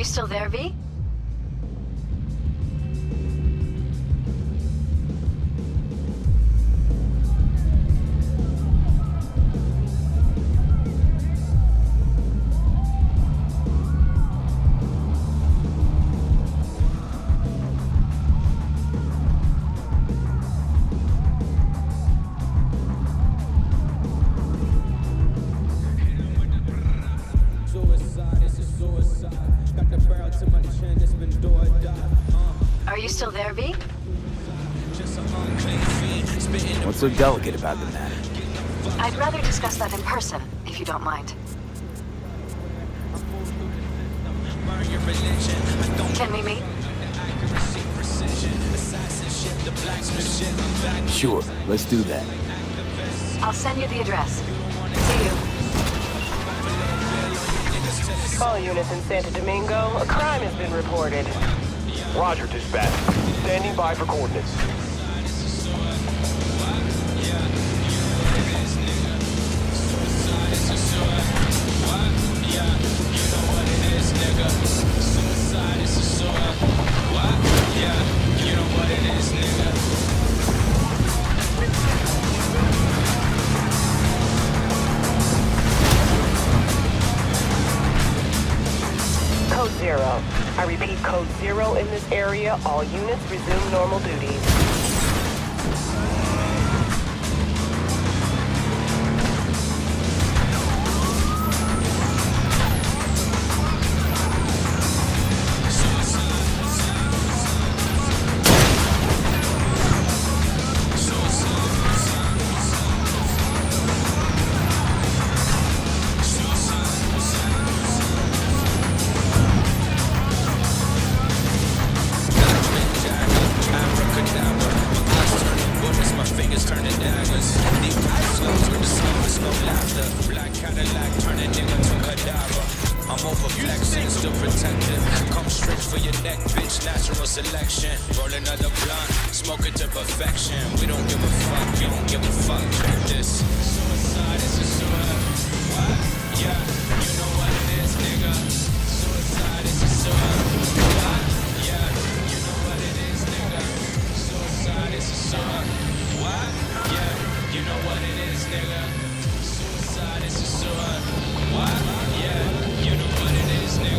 you still there, V? Are you still there, V? What's so delicate about the matter? I'd rather discuss that in person, if you don't mind. Can we meet? Sure, let's do that. I'll send you the address. See you. All units in Santo Domingo, a crime has been reported. Roger, dispatch. Standing by for coordinates. Code 0. I repeat, Code 0 in this area. All units resume normal duties. I'm over flexing, still protected. Come straight for your neck, bitch, natural selection. Roll another blunt, smoke it to perfection. We don't give a fuck, you don't give a fuck. Check this. Suicide is a suicide. What? Yeah, you know what it is, nigga. Suicide is a suicide. What? Yeah, you know what it is, nigga. Suicide is a suicide. What? Yeah, you know what it is, nigga. Suicide is a suicide. What? Yeah, you know what it is, nigga.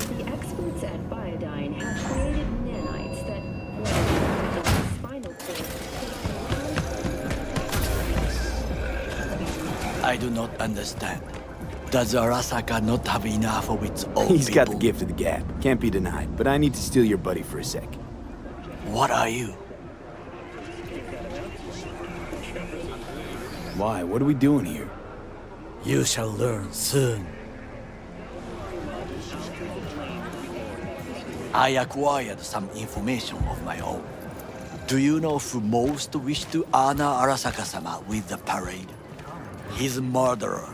The experts at Biodine have created nanites that, when spinal cord. I do not understand. Does Arasaka not have enough of its own He's got the people? gift of the gab. Can't be denied. But I need to steal your buddy for a sec. What are you? Why? What are we doing here? You shall learn soon. I acquired some information of my own. Do you know who most wished to honor Arasaka-sama with the parade? His murderer.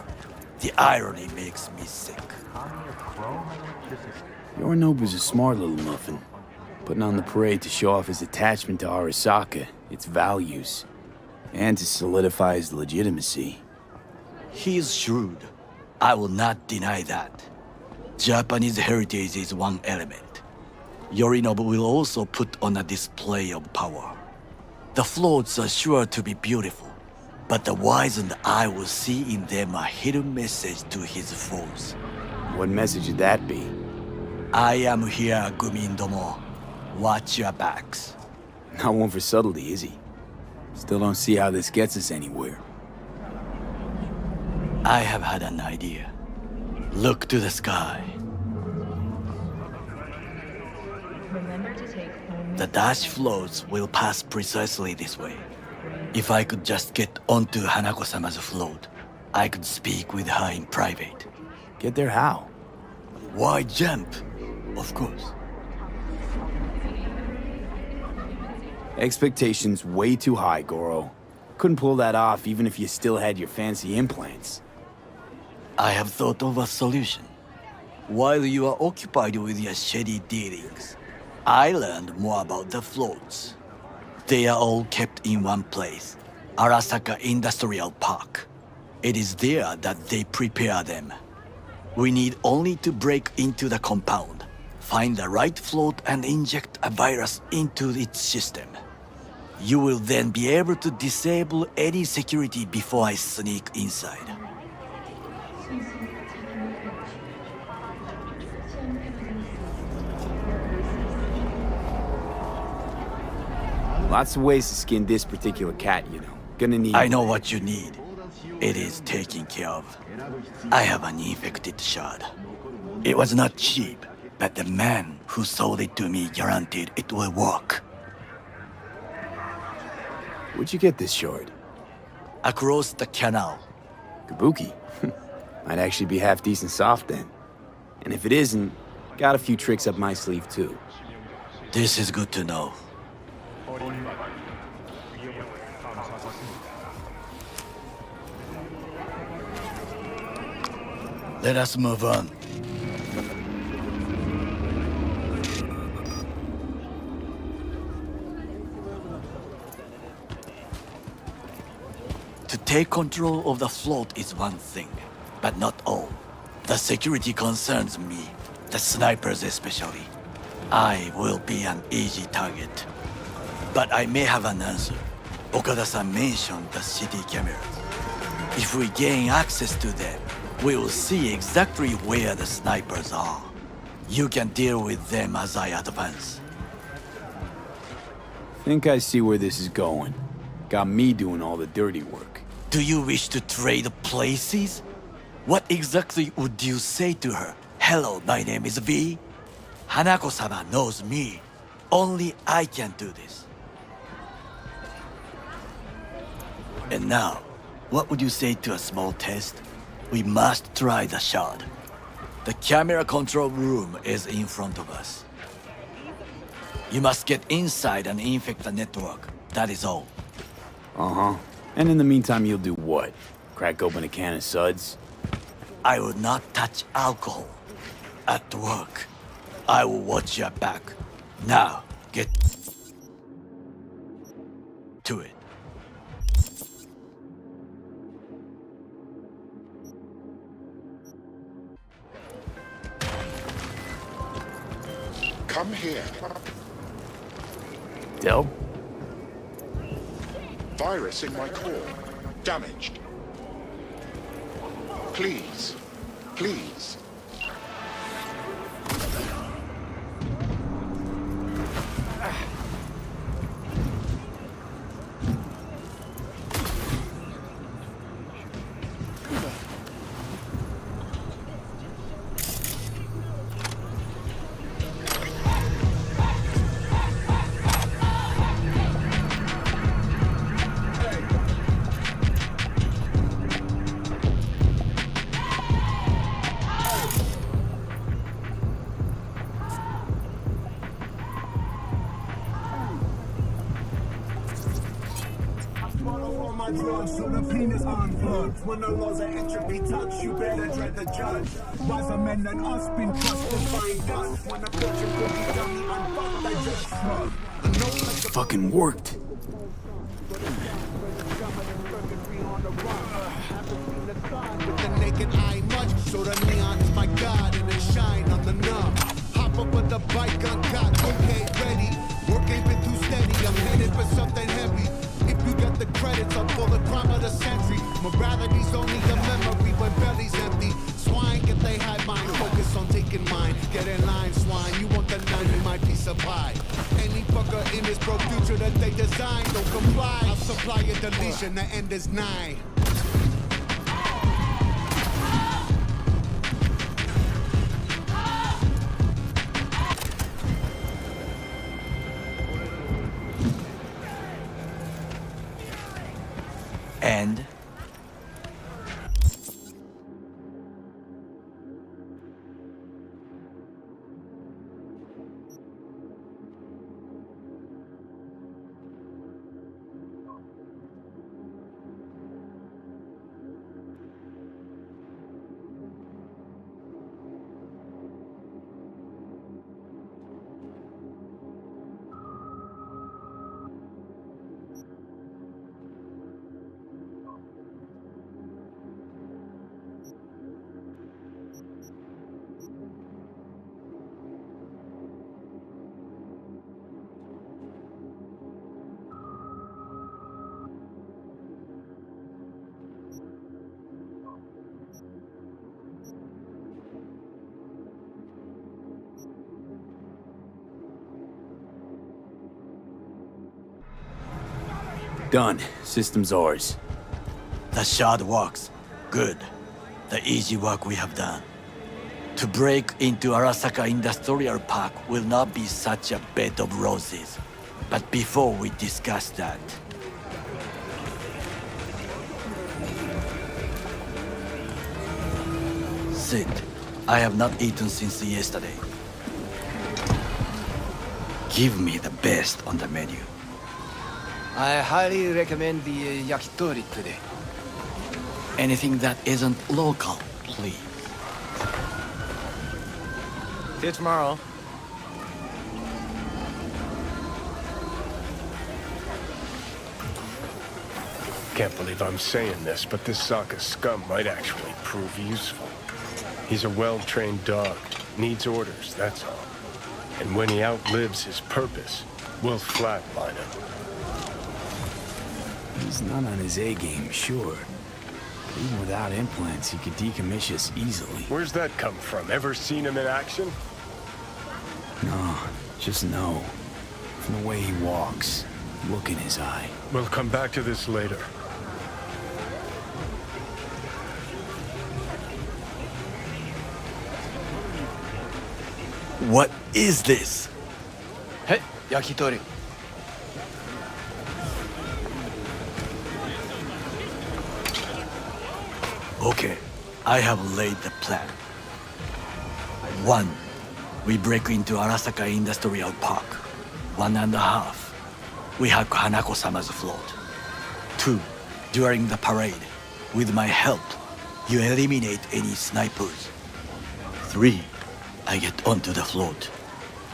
The irony makes me sick. Yorinobu's a smart little muffin. Putting on the parade to show off his attachment to Arasaka, its values, and to solidify his legitimacy. He is shrewd. I will not deny that. Japanese heritage is one element. Yorinobu will also put on a display of power. The floats are sure to be beautiful, but the wizened eye will see in them a hidden message to his foes. What message would that be? I am here, Gumindomo. Watch your backs. Not one for subtlety, is he? Still don't see how this gets us anywhere. I have had an idea. Look to the sky. The dash floats will pass precisely this way. If I could just get onto Hanako-sama's float, I could speak with her in private. Get there how? Why jump? Of course. Expectations way too high, Goro. Couldn't pull that off even if you still had your fancy implants. I have thought of a solution. While you are occupied with your shady dealings, I learned more about the floats. They are all kept in one place, Arasaka Industrial Park. It is there that they prepare them. We need only to break into the compound, find the right float and inject a virus into its system. You will then be able to disable any security before I sneak inside. Lots of ways to skin this particular cat, you know. Gonna need... I know what you need. It is taken care of. I have an infected shard. It was not cheap, but the man who sold it to me guaranteed it will work. Where'd you get this shard? Across the canal. Kabuki? Might actually be half decent soft then. And if it isn't, got a few tricks up my sleeve too. This is good to know. Let us move on. To take control of the float is one thing, but not all. The security concerns me, the snipers especially. I will be an easy target. But I may have an answer. Okada-san mentioned the city cameras. If we gain access to them, we will see exactly where the snipers are. You can deal with them as I advance. Think I see where this is going. Got me doing all the dirty work. Do you wish to trade places? What exactly would you say to her? Hello, my name is V. Hanako-sama knows me. Only I can do this. And now, what would you say to a small test? We must try the shard. The camera control room is in front of us. You must get inside and infect the network. That is all. Uh-huh. And in the meantime, you'll do what? Crack open a can of suds? I will not touch alcohol. At work, I will watch your back. Now, get to it. Come here. Del? Virus in my core. Damaged. Please. Please. So the penis unplugged. When the laws of entropy touch, you better dread the judge. Wiser men than us been crushed to find dust. When the fortune cookie dummy unfucked, I just shrug. Fucking worked. With the naked eye much, so the neon is my god and it shine on the numb. Hop up with the bike uncut, okay, ready. Work ain't been too steady, I'm headed for something heavy. If you got the credits, I'm for the crime of the century. Morality's only a memory when belly's empty. Swine get they high mind, focus on taking mine. Get in line, swine, you want the nine, you might be supplied. Any fucker in this broke future that they design, don't comply. I'll supply a deletion, the end is nigh. And Done. System's ours. The shard works. Good. The easy work we have done. To break into Arasaka Industrial Park will not be such a bed of roses. But before we discuss that... Sit. I have not eaten since yesterday. Give me the best on the menu. I highly recommend the yakitori today. Anything that isn't local, please. See you tomorrow. Can't believe I'm saying this, but this Sokka scum might actually prove useful. He's a well-trained dog. Needs orders, that's all. And when he outlives his purpose, we'll flatline him. He's not on his A-game, sure. But even without implants, he could decommission us easily. Where's that come from? Ever seen him in action? No, just no. From the way he walks, look in his eye. We'll come back to this later. What is this? Hey, yakitori. Okay, I have laid the plan. 1. We break into Arasaka Industrial Park. 1.5. We hack Hanako-sama's float. 2. During the parade, with my help, you eliminate any snipers. 3. I get onto the float.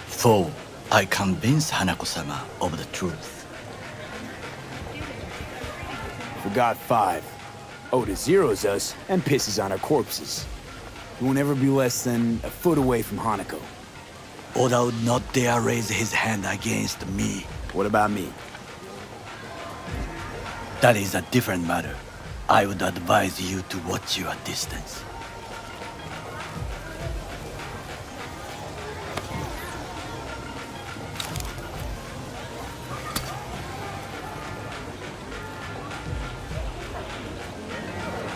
4. I convince Hanako-sama of the truth. Forgot 5. Oda zeroes us and pisses on our corpses. He won't ever be less than a foot away from Hanako. Oda would not dare raise his hand against me. What about me? That is a different matter. I would advise you to watch your distance.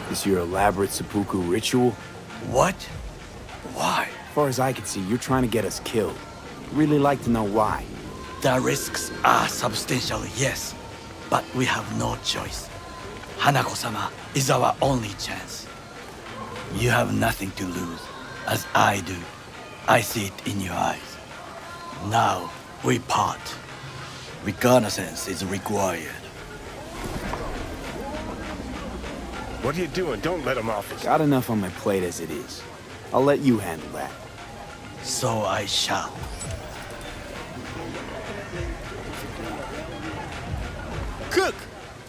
This your elaborate seppuku ritual? What? Why? As far as I can see, you're trying to get us killed. I'd really like to know why. The risks are substantial, yes. But we have no choice. Hanako-sama is our only chance. You have nothing to lose, as I do. I see it in your eyes. Now, we part. Reconnaissance is required. What are you doing? Don't let him off his... Got enough on my plate as it is. I'll let you handle that. So I shall. Cook!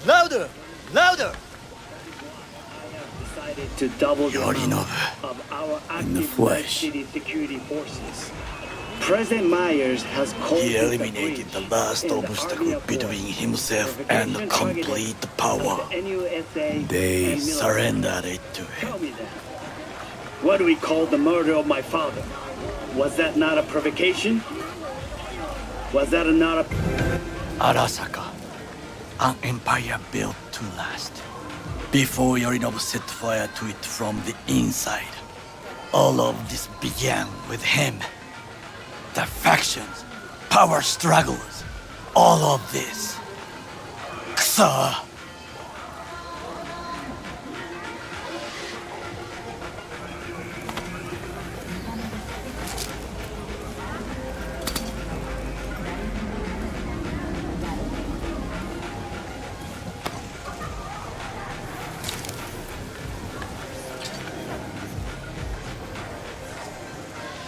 Louder! Louder! Decided to double the Yorinobu. number of our In the active flesh. city security forces. President Myers has called He it a eliminated the breach last in the obstacle Army of between War. himself and Provocation complete targeted power. by the NUSA They and military. Surrendered it to Tell him. me that. What do we call the murder of my father? Was that not a provocation? Was that not a... Arasaka, an empire built to last. Before Yorinobu set fire to it from the inside. All of this began with him. The factions, power struggles, all of this. Kusa!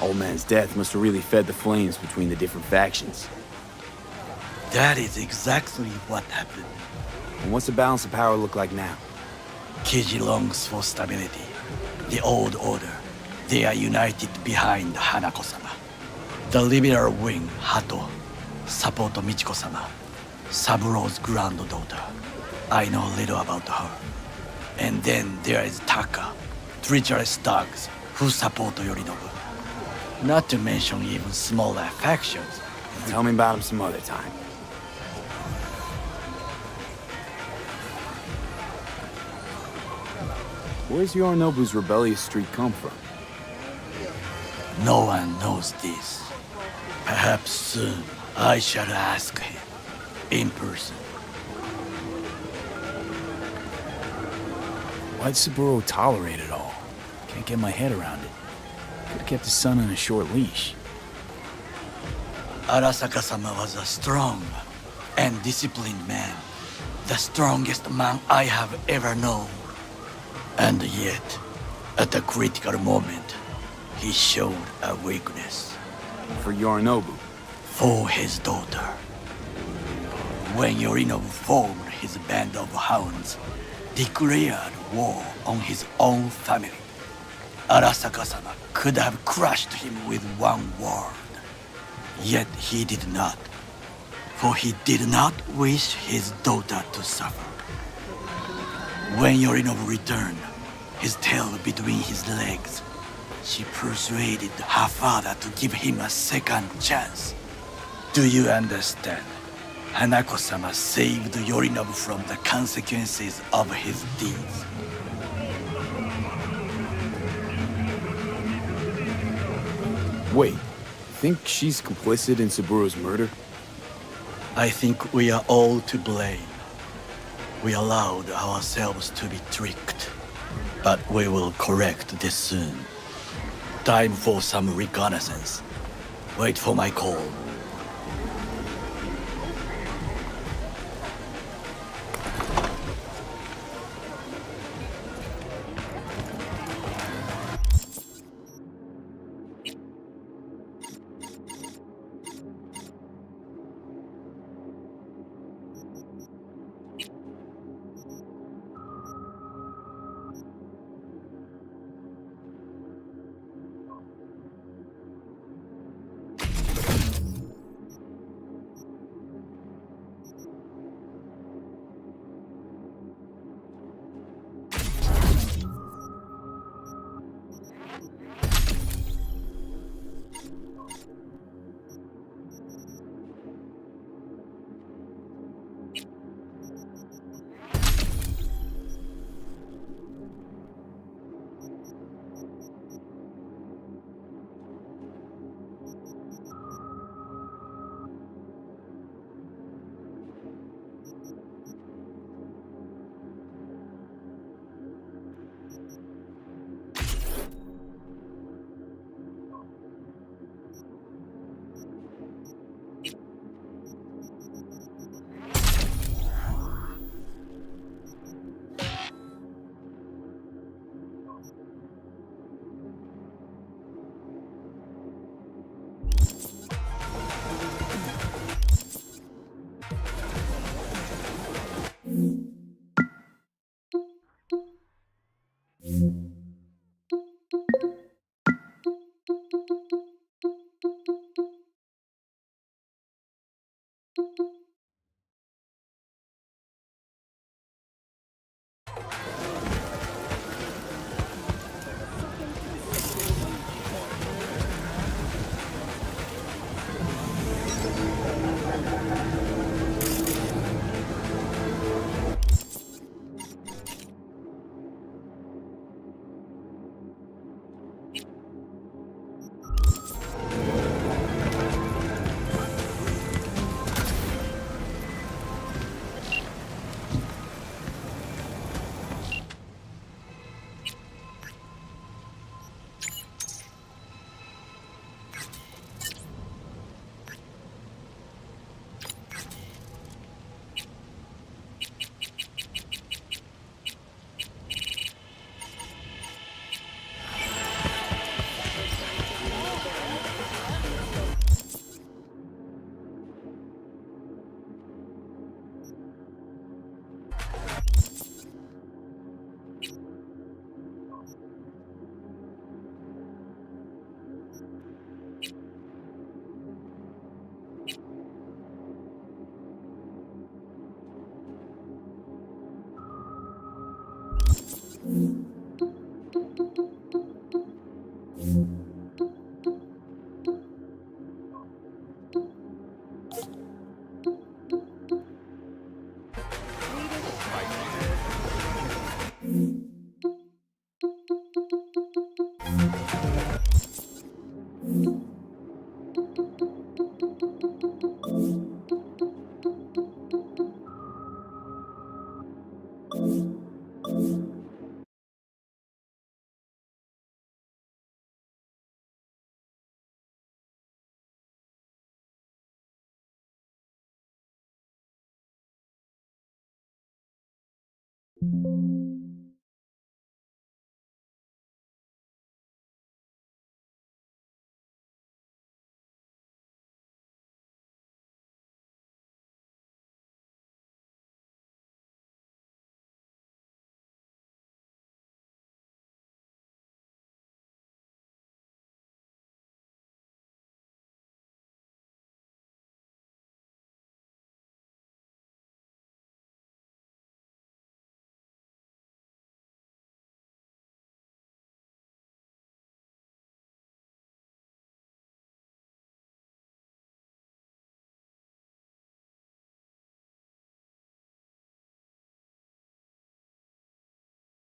Old man's death must have really fed the flames between the different factions. That is exactly what happened. And what's the balance of power look like now? Kiji longs for stability. The old order. They are united behind Hanako-sama. The liberal wing, Hato, support Michiko-sama, Saburo's granddaughter. I know little about her. And then there is Taka, treacherous dogs, who support Yorinobu. Not to mention even smaller factions. Tell me about him some other time. Where's Yorinobu's rebellious streak come from? No one knows this. Perhaps soon I shall ask him in person. Why'd Saburo tolerate it all? Can't get my head around it. Could've kept his son on a short leash. Arasaka-sama was a strong and disciplined man. The strongest man I have ever known. And yet, at the critical moment, he showed a weakness. For Yorinobu? For his daughter. When Yorinobu formed his band of hounds, declared war on his own family, Arasaka-sama could have crushed him with one word. Yet he did not, for he did not wish his daughter to suffer. When Yorinobu returned, his tail between his legs, she persuaded her father to give him a second chance. Do you understand? Hanako-sama saved Yorinobu from the consequences of his deeds. Wait, think she's complicit in Saburo's murder? I think we are all to blame. We allowed ourselves to be tricked. But we will correct this soon. Time for some reconnaissance. Wait for my call.